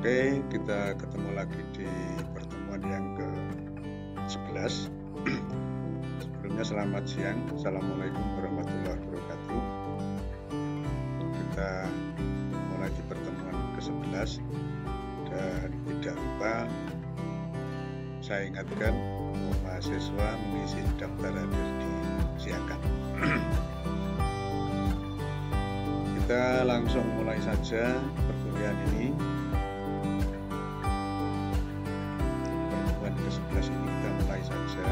Oke, kita ketemu lagi di pertemuan yang ke-11. Sebelumnya selamat siang. Assalamualaikum warahmatullahi wabarakatuh. Kita mulai di pertemuan ke-11 dan tidak lupa saya ingatkan bahwa mahasiswa mengisi daftar hadir disiapkan. Kita langsung mulai saja perkuliahan ini. Ke-11 ini kita mulai saja,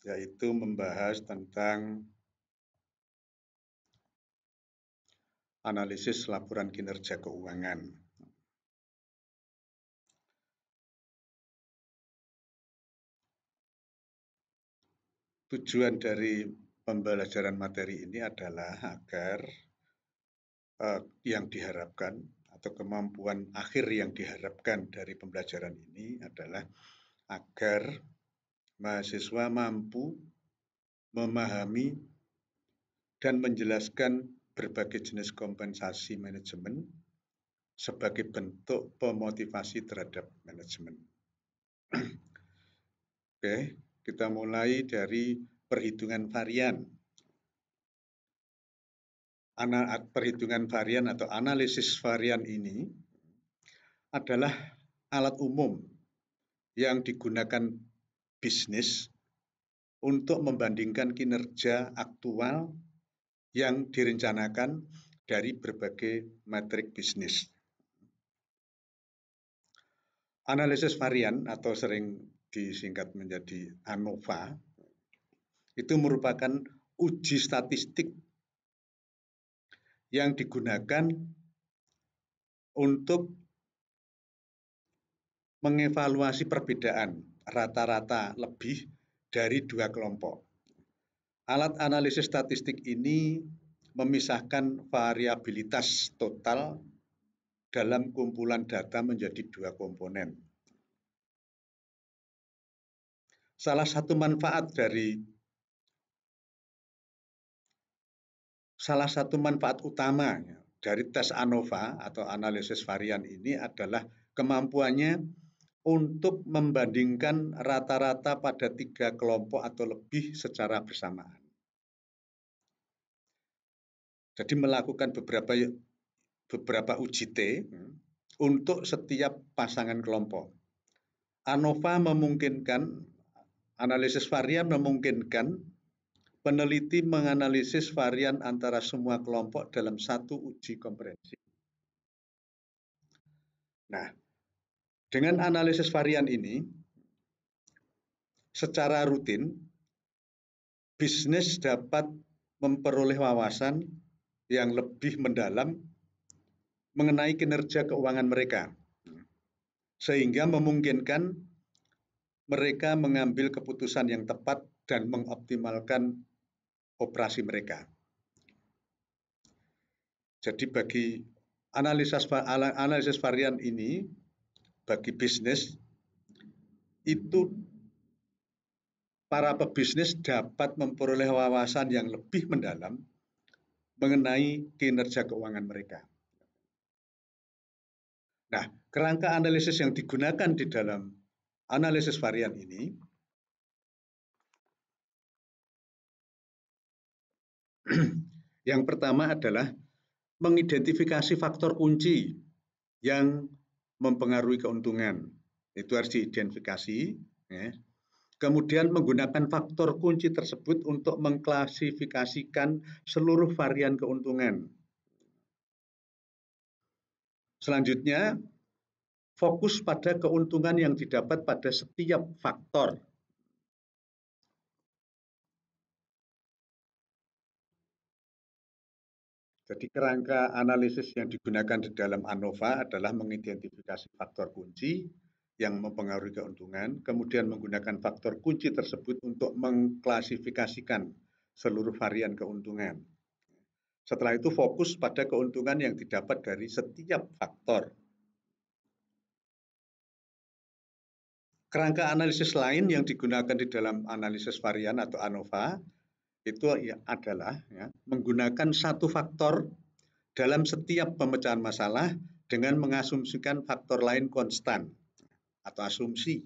yaitu membahas tentang analisis laporan kinerja keuangan. Tujuan dari pembelajaran materi ini adalah agar yang diharapkan atau kemampuan akhir yang diharapkan dari pembelajaran ini adalah agar mahasiswa mampu memahami dan menjelaskan berbagai jenis kompensasi manajemen sebagai bentuk pemotivasi terhadap manajemen. Oke, kita mulai dari perhitungan varian. Perhitungan varian atau analisis varian ini adalah alat umum yang digunakan bisnis untuk membandingkan kinerja aktual yang direncanakan dari berbagai metrik bisnis. Analisis varian atau sering disingkat menjadi ANOVA itu merupakan uji statistik yang digunakan untuk mengevaluasi perbedaan rata-rata lebih dari dua kelompok. Alat analisis statistik ini memisahkan variabilitas total dalam kumpulan data menjadi dua komponen. Salah satu manfaat utama dari tes ANOVA atau analisis varian ini adalah kemampuannya untuk membandingkan rata-rata pada tiga kelompok atau lebih secara bersamaan. Jadi melakukan beberapa uji T untuk setiap pasangan kelompok. ANOVA analisis varian memungkinkan peneliti menganalisis varian antara semua kelompok dalam satu uji komprehensif. Nah, dengan analisis varian ini, secara rutin, bisnis dapat memperoleh wawasan yang lebih mendalam mengenai kinerja keuangan mereka, sehingga memungkinkan mereka mengambil keputusan yang tepat dan mengoptimalkan operasi mereka. Jadi bagi analisis varian ini, bagi bisnis, itu para pebisnis dapat memperoleh wawasan yang lebih mendalam mengenai kinerja keuangan mereka. Nah, kerangka analisis yang digunakan di dalam analisis varian ini yang pertama adalah mengidentifikasi faktor kunci yang mempengaruhi keuntungan. Itu harus diidentifikasi. Ya. Kemudian menggunakan faktor kunci tersebut untuk mengklasifikasikan seluruh varian keuntungan. Selanjutnya, fokus pada keuntungan yang didapat pada setiap faktor. Jadi kerangka analisis yang digunakan di dalam ANOVA adalah mengidentifikasi faktor kunci yang mempengaruhi keuntungan, kemudian menggunakan faktor kunci tersebut untuk mengklasifikasikan seluruh varian keuntungan. Setelah itu fokus pada keuntungan yang didapat dari setiap faktor. Kerangka analisis lain yang digunakan di dalam analisis varian atau ANOVA itu adalah menggunakan satu faktor dalam setiap pemecahan masalah dengan mengasumsikan faktor lain konstan atau asumsi.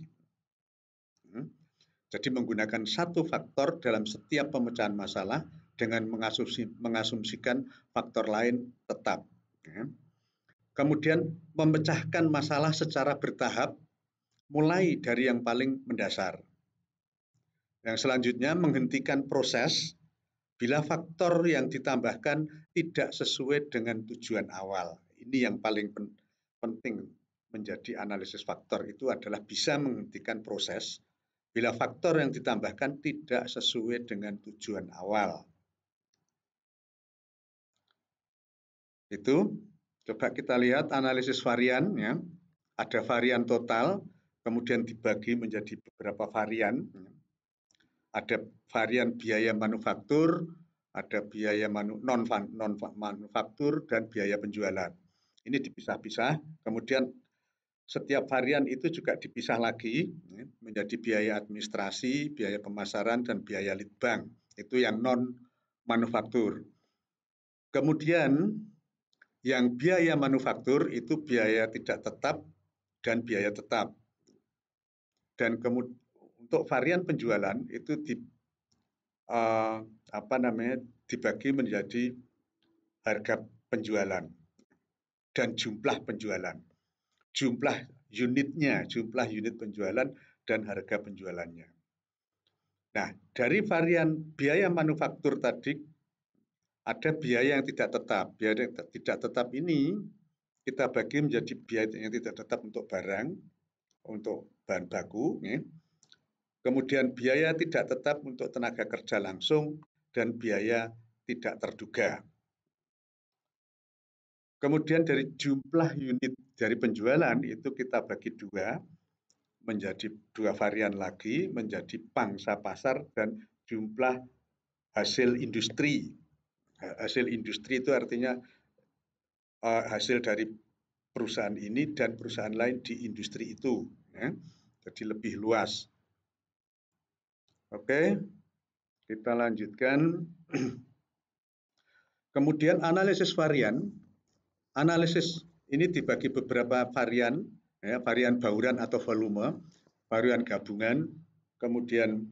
Jadi menggunakan satu faktor dalam setiap pemecahan masalah dengan mengasumsikan faktor lain tetap. Kemudian memecahkan masalah secara bertahap mulai dari yang paling mendasar. Yang selanjutnya menghentikan proses bila faktor yang ditambahkan tidak sesuai dengan tujuan awal. Ini yang paling penting menjadi analisis faktor itu adalah bisa menghentikan proses bila faktor yang ditambahkan tidak sesuai dengan tujuan awal. Itu, coba kita lihat analisis varian. Ya. Ada varian total, kemudian dibagi menjadi beberapa varian. Ada varian biaya manufaktur, ada biaya non-manufaktur, dan biaya penjualan. Ini dipisah-pisah, kemudian setiap varian itu juga dipisah lagi menjadi biaya administrasi, biaya pemasaran, dan biaya lead bank. Itu yang non-manufaktur. Kemudian yang biaya manufaktur itu biaya tidak tetap dan biaya tetap. Dan kemudian untuk varian penjualan itu dibagi menjadi harga penjualan dan jumlah penjualan. Jumlah unit penjualan dan harga penjualannya. Nah, dari varian biaya manufaktur tadi ada biaya yang tidak tetap. Biaya yang tidak tetap ini kita bagi menjadi biaya yang tidak tetap untuk barang, untuk bahan baku, ya. Kemudian biaya tidak tetap untuk tenaga kerja langsung dan biaya tidak terduga. Kemudian dari jumlah unit dari penjualan itu kita bagi dua, menjadi dua varian lagi, menjadi pangsa pasar dan jumlah hasil industri. Hasil industri itu artinya hasil dari perusahaan ini dan perusahaan lain di industri itu. Ya. Jadi lebih luas. Oke, kita lanjutkan. Kemudian analisis varian. Analisis ini dibagi beberapa varian, ya, varian bauran atau volume, varian gabungan, kemudian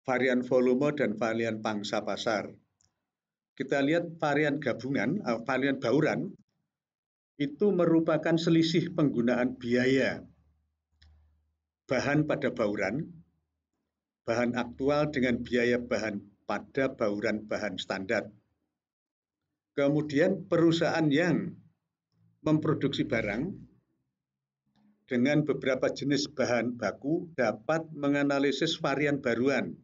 varian volume dan varian pangsa pasar. Kita lihat varian gabungan, varian bauran itu merupakan selisih penggunaan biaya bahan pada bauran, bahan aktual dengan biaya bahan pada bauran bahan standar. Kemudian perusahaan yang memproduksi barang dengan beberapa jenis bahan baku dapat menganalisis varian baruan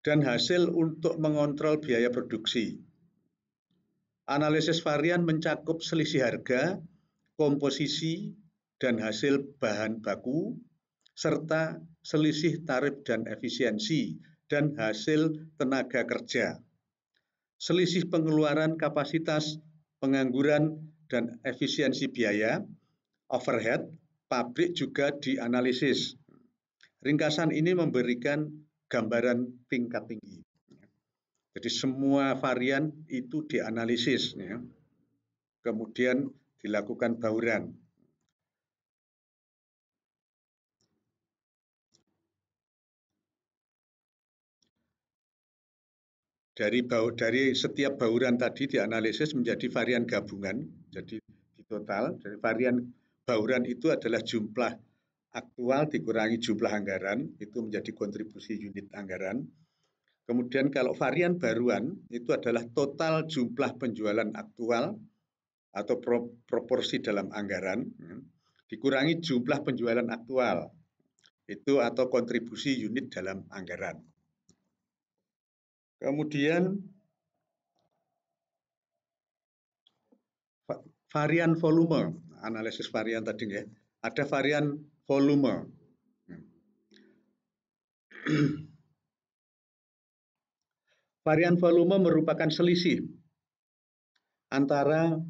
dan hasil untuk mengontrol biaya produksi. Analisis varian mencakup selisih harga, komposisi, dan hasil bahan baku, serta selisih tarif dan efisiensi, dan hasil tenaga kerja. Selisih pengeluaran kapasitas, pengangguran, dan efisiensi biaya, overhead, pabrik juga dianalisis. Ringkasan ini memberikan gambaran tingkat tinggi. Jadi semua varian itu dianalisis, ya. Kemudian dilakukan bauran. Dari setiap bauran tadi dianalisis menjadi varian gabungan. Jadi di total dari varian bauran itu adalah jumlah aktual dikurangi jumlah anggaran, itu menjadi kontribusi unit anggaran. Kemudian kalau varian baruan itu adalah total jumlah penjualan aktual atau proporsi dalam anggaran, dikurangi jumlah penjualan aktual, itu atau kontribusi unit dalam anggaran. Kemudian varian volume, analisis varian tadi ya. Ada varian volume. Varian volume merupakan selisih antara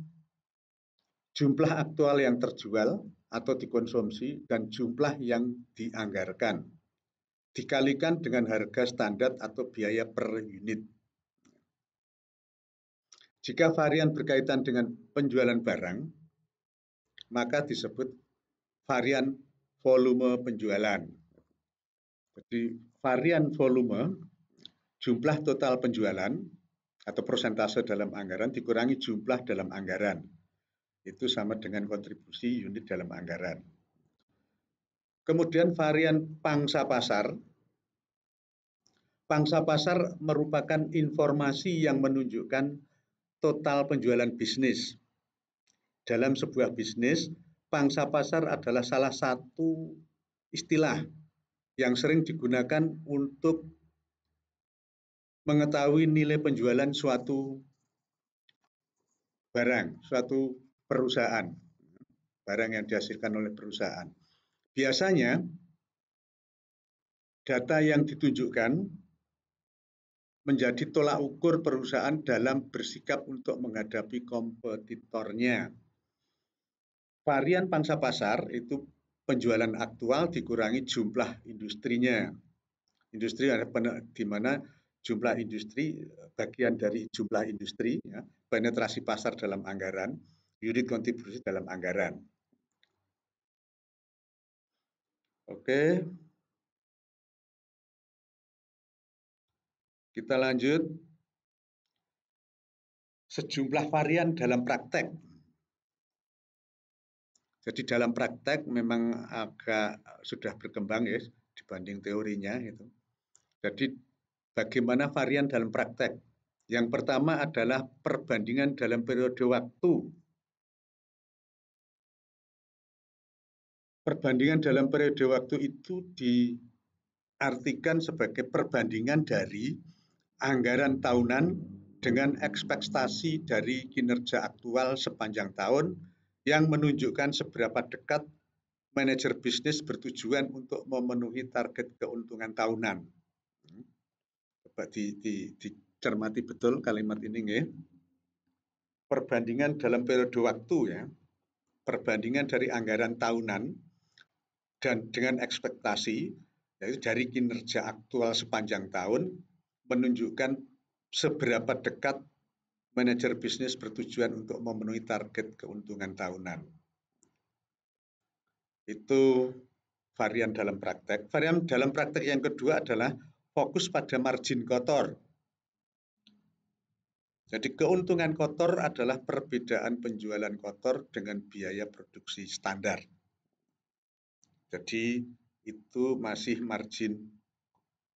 jumlah aktual yang terjual atau dikonsumsi dan jumlah yang dianggarkan dikalikan dengan harga standar atau biaya per unit. Jika varian berkaitan dengan penjualan barang, maka disebut varian volume penjualan. Jadi varian volume, jumlah total penjualan atau persentase dalam anggaran dikurangi jumlah dalam anggaran. Itu sama dengan kontribusi unit dalam anggaran. Kemudian varian pangsa pasar. Pangsa pasar merupakan informasi yang menunjukkan total penjualan bisnis. Dalam sebuah bisnis, pangsa pasar adalah salah satu istilah yang sering digunakan untuk mengetahui nilai penjualan suatu barang, suatu perusahaan, barang yang dihasilkan oleh perusahaan. Biasanya, data yang ditunjukkan menjadi tolak ukur perusahaan dalam bersikap untuk menghadapi kompetitornya. Varian pangsa pasar itu penjualan aktual dikurangi jumlah industrinya. Industri ada di mana jumlah industri, bagian dari jumlah industri, ya, penetrasi pasar dalam anggaran, unit kontribusi dalam anggaran. Oke, kita lanjut. Sejumlah varian dalam praktek. Jadi dalam praktek memang agak sudah berkembang ya dibanding teorinya itu. Jadi bagaimana varian dalam praktek? Yang pertama adalah perbandingan dalam periode waktu. Perbandingan dalam periode waktu itu diartikan sebagai perbandingan dari anggaran tahunan dengan ekspektasi dari kinerja aktual sepanjang tahun yang menunjukkan seberapa dekat manajer bisnis bertujuan untuk memenuhi target keuntungan tahunan. Coba dicermati betul kalimat ini ya. Perbandingan dalam periode waktu ya. Perbandingan dari anggaran tahunan dan dengan ekspektasi yaitu dari kinerja aktual sepanjang tahun menunjukkan seberapa dekat manajer bisnis bertujuan untuk memenuhi target keuntungan tahunan. Itu varian dalam praktek. Varian dalam praktek yang kedua adalah fokus pada margin kotor. Jadi keuntungan kotor adalah perbedaan penjualan kotor dengan biaya produksi standar. Jadi itu masih margin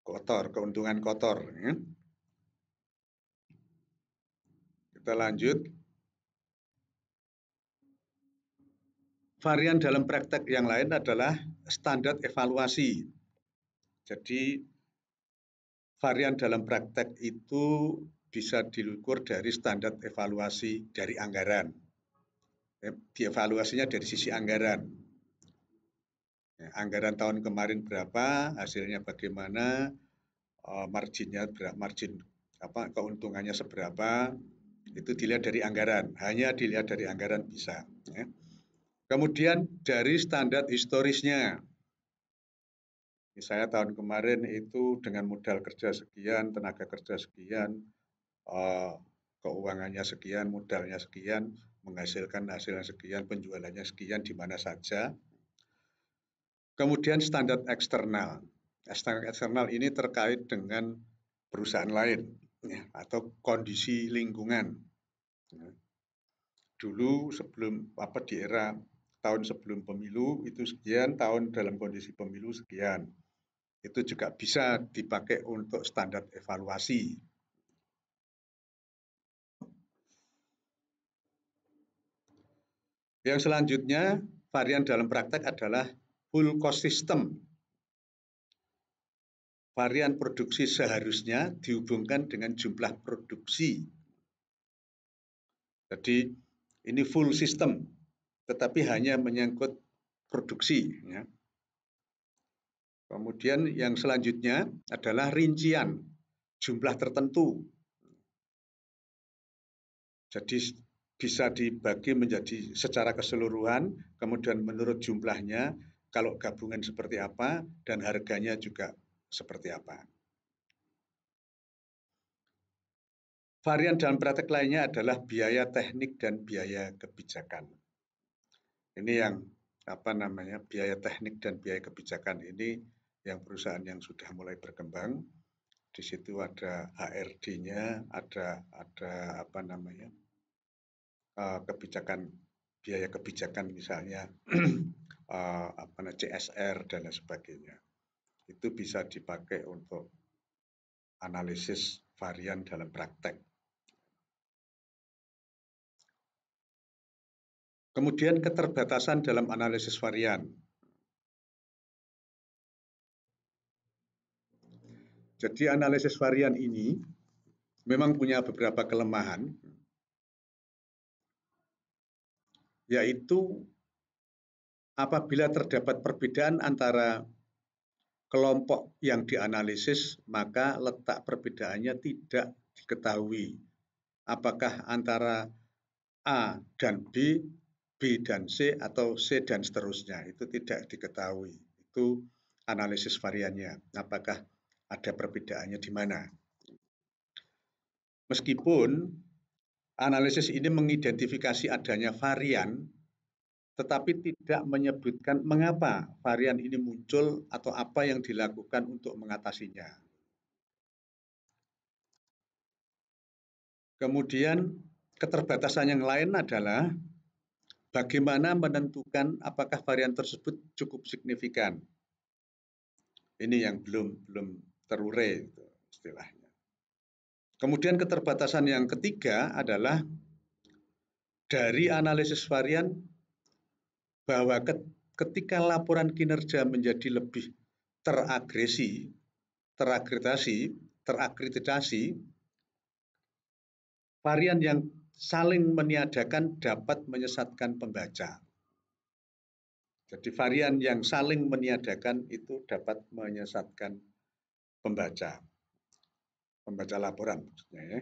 kotor, keuntungan kotor. Ya. Kita lanjut. Varian dalam praktek yang lain adalah standar evaluasi. Jadi varian dalam praktek itu bisa diukur dari standar evaluasi dari anggaran. Dievaluasinya dari sisi anggaran. Anggaran tahun kemarin berapa, hasilnya bagaimana, marginnya margin apa keuntungannya seberapa, itu dilihat dari anggaran. Hanya dilihat dari anggaran bisa. Ya. Kemudian dari standar historisnya. Misalnya tahun kemarin itu dengan modal kerja sekian, tenaga kerja sekian, keuangannya sekian, modalnya sekian, menghasilkan hasilnya sekian, penjualannya sekian, di mana saja. Kemudian standar eksternal. Standar eksternal ini terkait dengan perusahaan lain ya, atau kondisi lingkungan. Dulu sebelum di era tahun sebelum pemilu itu sekian, tahun dalam kondisi pemilu sekian. Itu juga bisa dipakai untuk standar evaluasi. Yang selanjutnya, varian dalam praktek adalah full cost system. Varian produksi seharusnya dihubungkan dengan jumlah produksi. Jadi ini full system, tetapi hanya menyangkut produksi. Ya. Kemudian yang selanjutnya adalah rincian jumlah tertentu. Jadi bisa dibagi menjadi secara keseluruhan, kemudian menurut jumlahnya, kalau gabungan seperti apa, dan harganya juga seperti apa. Varian dalam praktek lainnya adalah biaya teknik dan biaya kebijakan. Ini yang biaya teknik dan biaya kebijakan ini yang perusahaan yang sudah mulai berkembang. Di situ ada HRD-nya, ada kebijakan biaya kebijakan misalnya CSR dan lain sebagainya. Itu bisa dipakai untuk analisis varian dalam praktek. Kemudian keterbatasan dalam analisis varian. Jadi analisis varian ini memang punya beberapa kelemahan, yaitu apabila terdapat perbedaan antara kelompok yang dianalisis, maka letak perbedaannya tidak diketahui. Apakah antara A dan B, B dan C, atau C dan seterusnya, itu tidak diketahui. Itu analisis variannya, apakah ada perbedaannya di mana. Meskipun analisis ini mengidentifikasi adanya varian, tetapi tidak menyebutkan mengapa varian ini muncul atau apa yang dilakukan untuk mengatasinya. Kemudian keterbatasan yang lain adalah bagaimana menentukan apakah varian tersebut cukup signifikan. Ini yang belum terurai istilahnya. Kemudian keterbatasan yang ketiga adalah dari analisis varian bahwa ketika laporan kinerja menjadi lebih terakreditasi, varian yang saling meniadakan dapat menyesatkan pembaca. Jadi varian yang saling meniadakan itu dapat menyesatkan pembaca laporan maksudnya ya.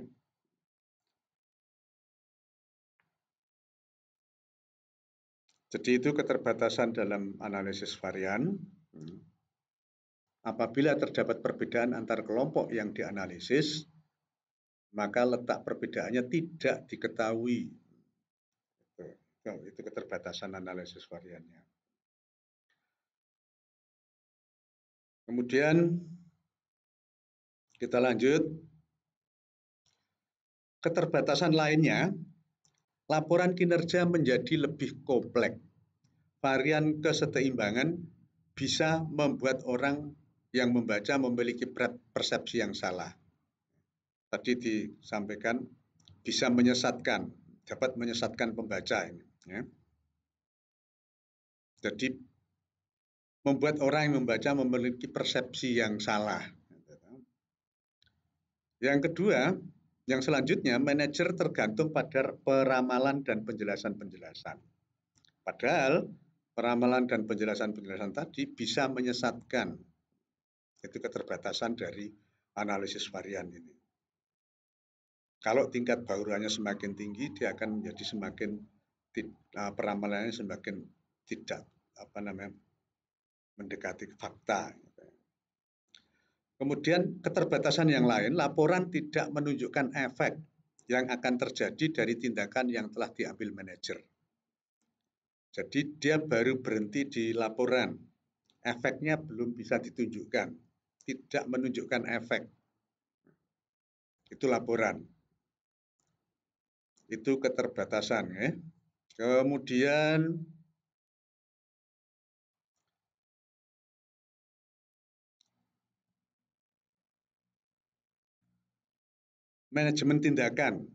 Jadi itu keterbatasan dalam analisis varian. Apabila terdapat perbedaan antar kelompok yang dianalisis, maka letak perbedaannya tidak diketahui. Itu keterbatasan analisis variannya. Kemudian kita lanjut. Keterbatasan lainnya, laporan kinerja menjadi lebih kompleks. Varian keseimbangan bisa membuat orang yang membaca memiliki persepsi yang salah. Tadi disampaikan bisa dapat menyesatkan pembaca ini. Ya. Jadi membuat orang yang membaca memiliki persepsi yang salah. Yang kedua, yang selanjutnya, manajer tergantung pada peramalan dan penjelasan-penjelasan. Padahal peramalan dan penjelasan-penjelasan tadi bisa menyesatkan. Itu keterbatasan dari analisis varian ini. Kalau tingkat baurannya semakin tinggi, dia akan menjadi peramalannya semakin tidak mendekati fakta. Kemudian keterbatasan yang lain, laporan tidak menunjukkan efek yang akan terjadi dari tindakan yang telah diambil manajer. Jadi dia baru berhenti di laporan, efeknya belum bisa ditunjukkan, tidak menunjukkan efek. Itu laporan. Itu keterbatasan ya. Kemudian manajemen tindakan.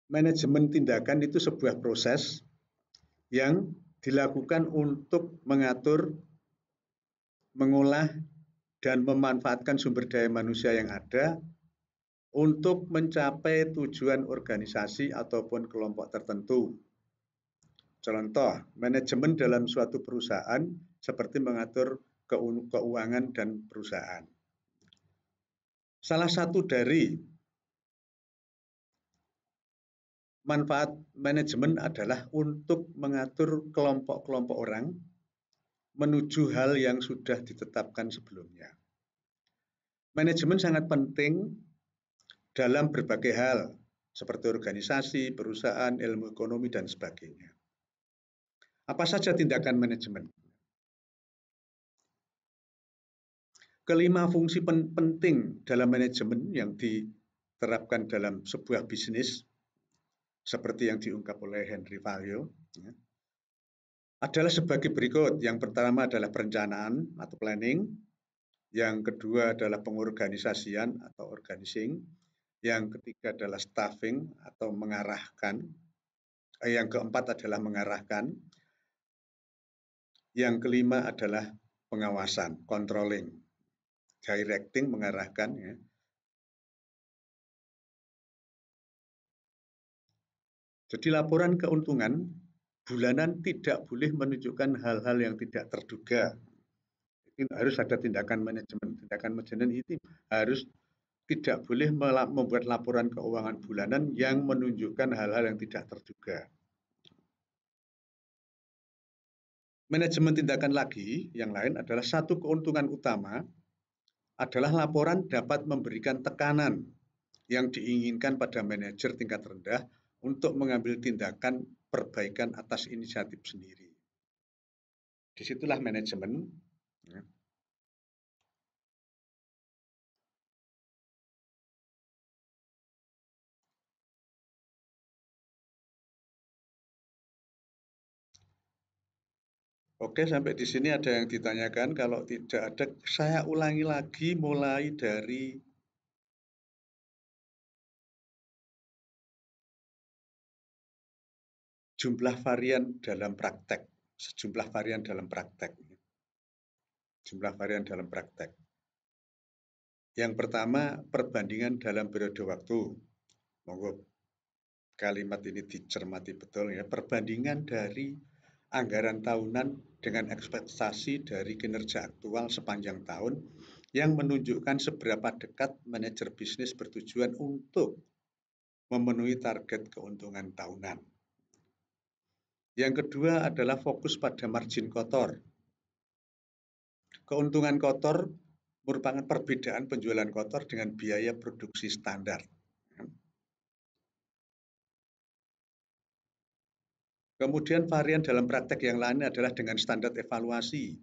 Manajemen tindakan itu sebuah proses yang dilakukan untuk mengatur, mengolah, dan memanfaatkan sumber daya manusia yang ada untuk mencapai tujuan organisasi ataupun kelompok tertentu. Contoh, manajemen dalam suatu perusahaan seperti mengatur keuangan dan perusahaan. Salah satu dari manfaat manajemen adalah untuk mengatur kelompok-kelompok orang menuju hal yang sudah ditetapkan sebelumnya. Manajemen sangat penting dalam berbagai hal, seperti organisasi, perusahaan, ilmu ekonomi, dan sebagainya. Apa saja tindakan manajemen? Kelima fungsi penting dalam manajemen yang diterapkan dalam sebuah bisnis, seperti yang diungkap oleh Henry Vario, adalah sebagai berikut. Yang pertama adalah perencanaan atau planning, yang kedua adalah pengorganisasian atau organizing, yang ketiga adalah staffing atau mengarahkan, yang keempat adalah mengarahkan, yang kelima adalah pengawasan, controlling, directing, mengarahkan. Ya. Jadi laporan keuntungan bulanan tidak boleh menunjukkan hal-hal yang tidak terduga. Itu harus ada tindakan manajemen. Tindakan manajemen itu harus tidak boleh membuat laporan keuangan bulanan yang menunjukkan hal-hal yang tidak terduga. Manajemen tindakan lagi yang lain adalah satu keuntungan utama adalah laporan dapat memberikan tekanan yang diinginkan pada manajer tingkat rendah untuk mengambil tindakan perbaikan atas inisiatif sendiri. Disitulah manajemen. Ya. Oke, sampai di sini ada yang ditanyakan. Kalau tidak ada, saya ulangi lagi mulai dari jumlah varian dalam praktek. Sejumlah varian dalam praktek. Jumlah varian dalam praktek. Yang pertama, perbandingan dalam periode waktu. Monggo kalimat ini dicermati betul ya. Perbandingan dari anggaran tahunan dengan ekspektasi dari kinerja aktual sepanjang tahun yang menunjukkan seberapa dekat manajer bisnis bertujuan untuk memenuhi target keuntungan tahunan. Yang kedua adalah fokus pada margin kotor. Keuntungan kotor merupakan perbedaan penjualan kotor dengan biaya produksi standar. Kemudian varian dalam praktek yang lain adalah dengan standar evaluasi.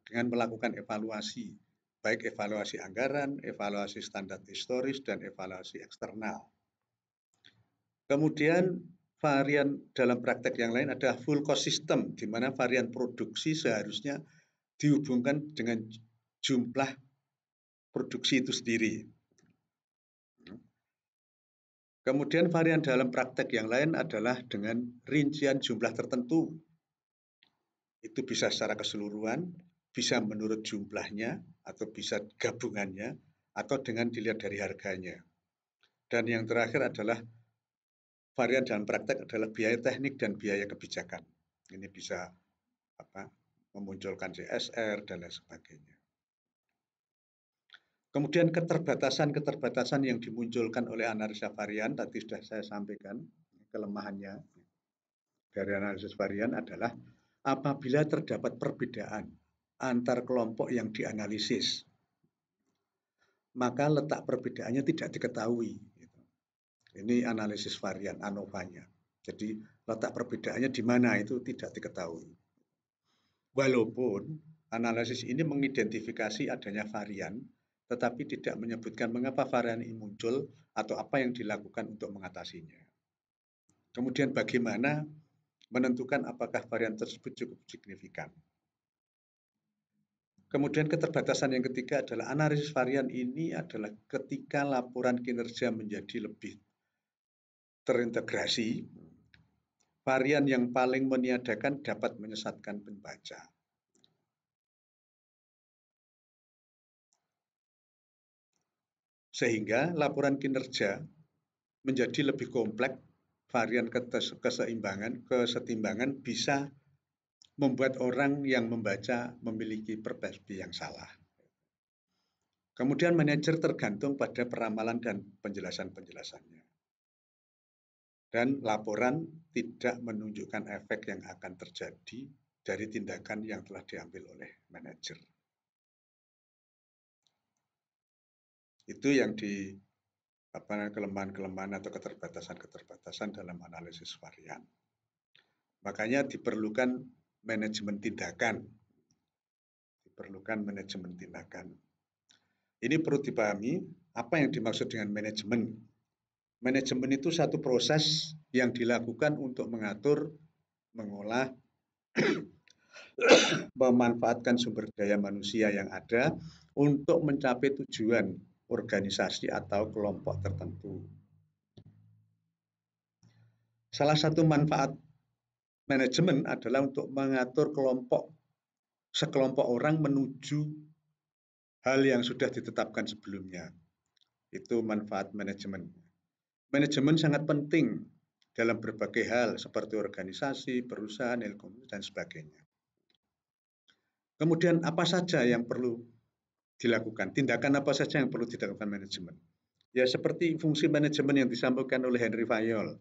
Dengan melakukan evaluasi, baik evaluasi anggaran, evaluasi standar historis, dan evaluasi eksternal. Kemudian varian dalam praktek yang lain adalah full cost system, di mana varian produksi seharusnya dihubungkan dengan jumlah produksi itu sendiri. Kemudian varian dalam praktek yang lain adalah dengan rincian jumlah tertentu. Itu bisa secara keseluruhan, bisa menurut jumlahnya, atau bisa gabungannya, atau dengan dilihat dari harganya. Dan yang terakhir adalah varian dalam praktek adalah biaya teknik dan biaya kebijakan. Ini bisa memunculkan CSR dan lain sebagainya. Kemudian keterbatasan yang dimunculkan oleh analisa varian, tadi sudah saya sampaikan, kelemahannya dari analisis varian adalah apabila terdapat perbedaan antar kelompok yang dianalisis, maka letak perbedaannya tidak diketahui. Ini analisis varian, ANOVA-nya. Jadi letak perbedaannya di mana itu tidak diketahui. Walaupun analisis ini mengidentifikasi adanya varian, tetapi tidak menyebutkan mengapa varian ini muncul atau apa yang dilakukan untuk mengatasinya. Kemudian bagaimana menentukan apakah varian tersebut cukup signifikan. Kemudian keterbatasan yang ketiga adalah analisis varian ini adalah ketika laporan kinerja menjadi lebih terintegrasi, varian yang paling meniadakan dapat menyesatkan pembaca. Sehingga laporan kinerja menjadi lebih kompleks, varian kesetimbangan bisa membuat orang yang membaca memiliki persepsi yang salah. Kemudian manajer tergantung pada peramalan dan penjelasan-penjelasannya. Dan laporan tidak menunjukkan efek yang akan terjadi dari tindakan yang telah diambil oleh manajer. Itu yang di kelemahan-kelemahan atau keterbatasan-keterbatasan dalam analisis varian. Makanya diperlukan manajemen tindakan. Ini perlu dipahami apa yang dimaksud dengan manajemen. Manajemen itu satu proses yang dilakukan untuk mengatur, mengolah, memanfaatkan sumber daya manusia yang ada untuk mencapai tujuan organisasi atau kelompok tertentu. Salah satu manfaat manajemen adalah untuk mengatur sekelompok orang menuju hal yang sudah ditetapkan sebelumnya. Itu manfaat manajemen. Manajemen sangat penting dalam berbagai hal seperti organisasi, perusahaan, ilmu, dan sebagainya. Kemudian apa saja yang perlu dilakukan? Tindakan apa saja yang perlu dilakukan manajemen? Ya seperti fungsi manajemen yang disampaikan oleh Henry Fayol,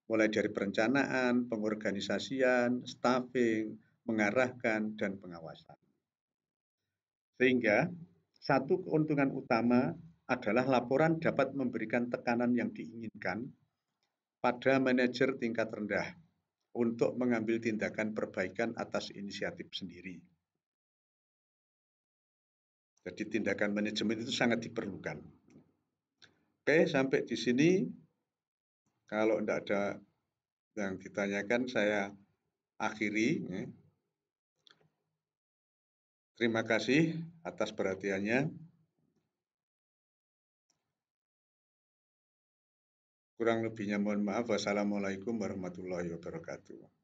mulai dari perencanaan, pengorganisasian, staffing, mengarahkan, dan pengawasan. Sehingga satu keuntungan utama adalah laporan dapat memberikan tekanan yang diinginkan pada manajer tingkat rendah untuk mengambil tindakan perbaikan atas inisiatif sendiri. Jadi tindakan manajemen itu sangat diperlukan. Oke, sampai di sini. Kalau tidak ada yang ditanyakan, saya akhiri. Terima kasih atas perhatiannya. Kurang lebihnya mohon maaf. Wassalamualaikum warahmatullahi wabarakatuh.